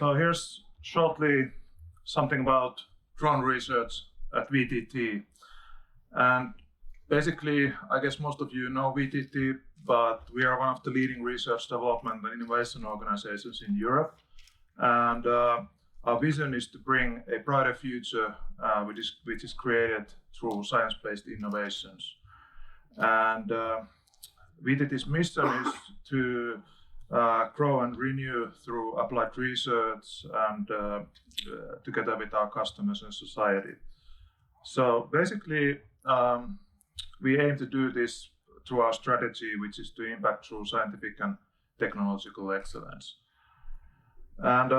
So here's shortly something about drone research at VTT. And basically, I guess most of you know VTT, but we are one of the leading research development and innovation organizations in Europe. And our vision is to bring a brighter future which is created through science-based innovations. And VTT's mission is to grow and renew through applied research and together with our customers and society. So basically, we aim to do this through our strategy, which is to impact through scientific and technological excellence. And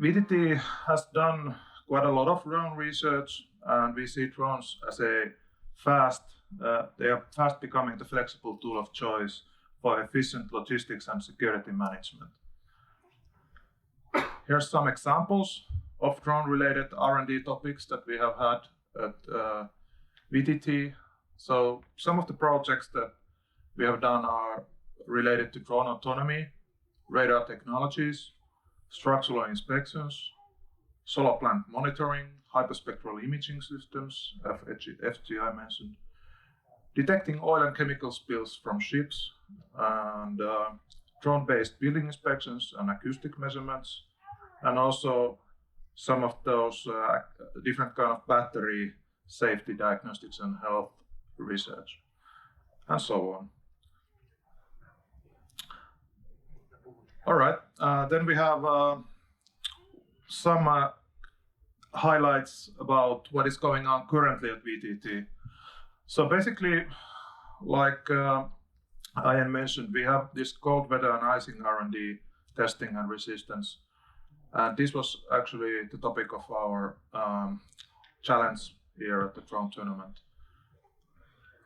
VTT has done quite a lot of drone research, and we see drones as they are fast becoming the flexible tool of choice for efficient logistics and security management. Here's some examples of drone-related R&D topics that we have had at VTT. So some of the projects that we have done are related to drone autonomy, radar technologies, structural inspections, solar plant monitoring, hyperspectral imaging systems, FG I mentioned, detecting oil and chemical spills from ships, and drone-based building inspections and acoustic measurements, and also some of those different kind of battery safety diagnostics and health research, and so on. All right, then we have some highlights about what is going on currently at VTT. So basically, like Ian mentioned, we have this cold weather and icing R&D testing and resistance. And this was actually the topic of our challenge here at the drone tournament.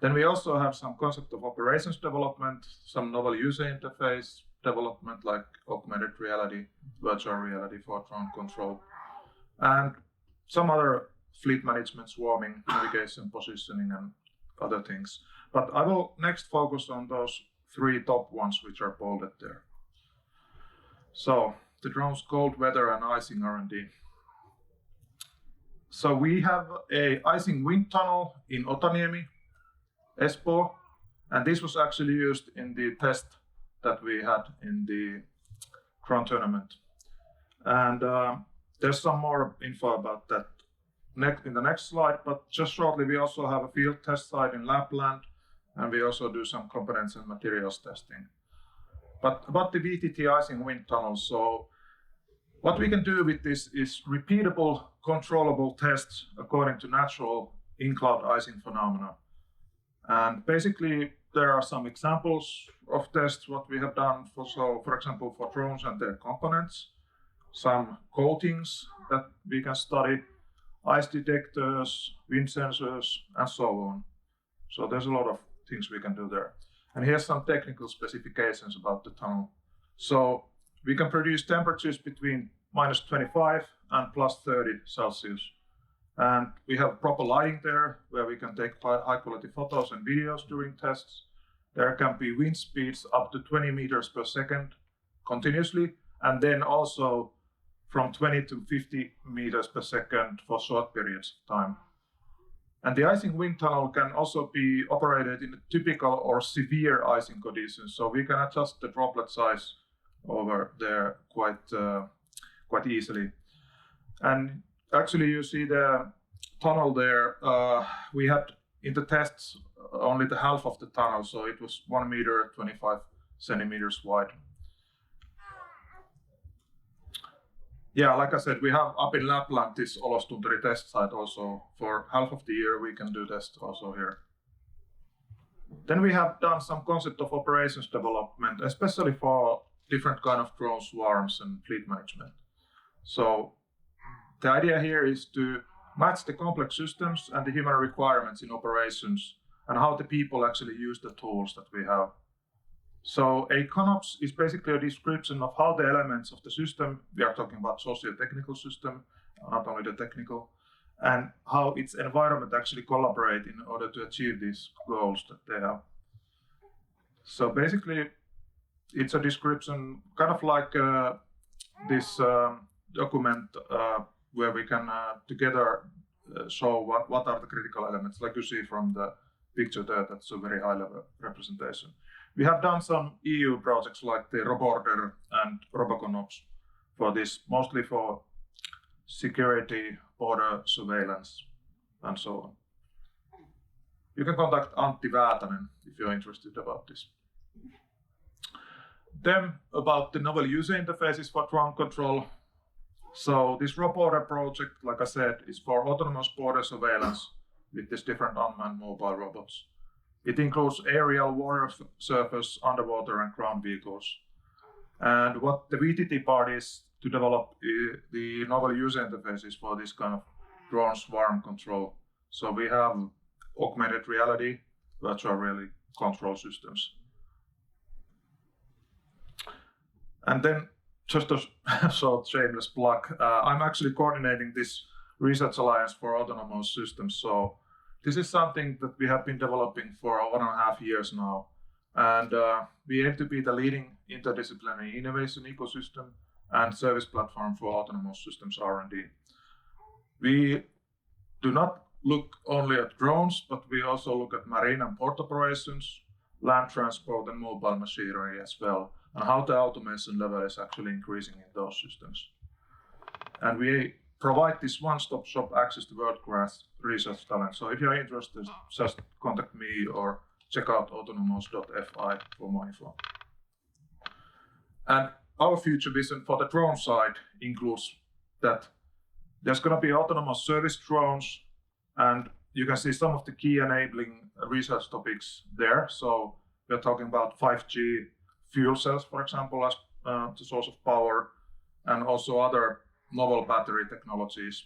Then we also have some concept of operations development, some novel user interface development like augmented reality, virtual reality for drone control, and some other fleet management, swarming, navigation, positioning, and other things. But I will next focus on those three top ones which are bolded there. So the drone's cold weather and icing R&D. So we have a icing wind tunnel in Otaniemi, Espoo, and this was actually used in the test that we had in the drone tournament. And there's some more info about that in the next slide, but just shortly, we also have a field test site in Lapland, and we also do some components and materials testing. But about the VTT icing wind tunnel, so what we can do with this is repeatable, controllable tests according to natural in-cloud icing phenomena. And basically, there are some examples of tests what we have done. For example, for drones and their components, some coatings that we can study, ice detectors, wind sensors, and so on. So there's a lot of things we can do there. And here's some technical specifications about the tunnel. So we can produce temperatures between -25 and +30 Celsius. And we have proper lighting there where we can take high quality photos and videos during tests. There can be wind speeds up to 20 meters per second continuously, and then also from 20 to 50 meters per second for short periods of time. And the icing wind tunnel can also be operated in typical or severe icing conditions, so we can adjust the droplet size over there quite easily. And actually, you see the tunnel there. We had in the tests only the half of the tunnel, so it was 1 meter 25 centimeters wide. Yeah, like I said, we have up in Lapland this Olostunturi test site also. For half of the year, we can do tests also here. Then we have done some concept of operations development, especially for different kind of drone swarms and fleet management. So the idea here is to match the complex systems and the human requirements in operations and how the people actually use the tools that we have. So a ConOps is basically a description of how the elements of the system, we are talking about socio-technical system, not only the technical, and how its environment actually collaborate in order to achieve these goals that they have. So basically, it's a description, kind of like this document where we can together show what are the critical elements, like you see from the picture there. That's a very high level representation. We have done some EU projects like the RoBorder and RoboConOps for this, mostly for security, border surveillance, and so on. You can contact Antti Väätänen if you're interested about this. Then about the novel user interfaces for drone control. So this RoBorder project, like I said, is for autonomous border surveillance with these different unmanned mobile robots. It includes aerial, water, surface, underwater, and ground vehicles. And what the VTT part is to develop the novel user interfaces for this kind of drone swarm control. So we have augmented reality, virtual reality control systems. And then just a short shameless plug. I'm actually coordinating this research alliance for autonomous systems. So this is something that we have been developing for 1.5 years now. And we aim to be the leading interdisciplinary innovation ecosystem and service platform for autonomous systems R&D. We do not look only at drones, but we also look at marine and port operations, land transport, and mobile machinery as well, and how the automation level is actually increasing in those systems. And we provide this one-stop shop access to world-class research talent. So if you're interested, just contact me or check out autonomous.fi for more info. And our future vision for the drone side includes that there's going to be autonomous service drones, and you can see some of the key enabling research topics there. So we're talking about 5G fuel cells, for example, as the source of power, and also other novel battery technologies.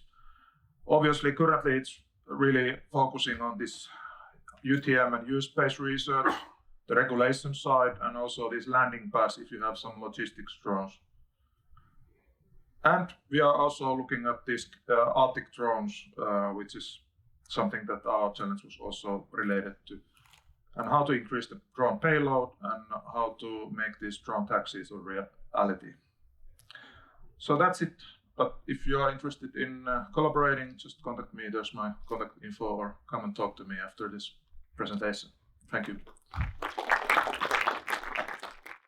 Obviously, currently it's really focusing on this UTM and U-space research, the regulation side, and also this landing pads if you have some logistics drones. And we are also looking at these Arctic drones, which is something that our challenge was also related to, and how to increase the drone payload and how to make these drone taxis a reality. So that's it. But if you are interested in collaborating, just contact me. There's my contact info, or come and talk to me after this presentation. Thank you.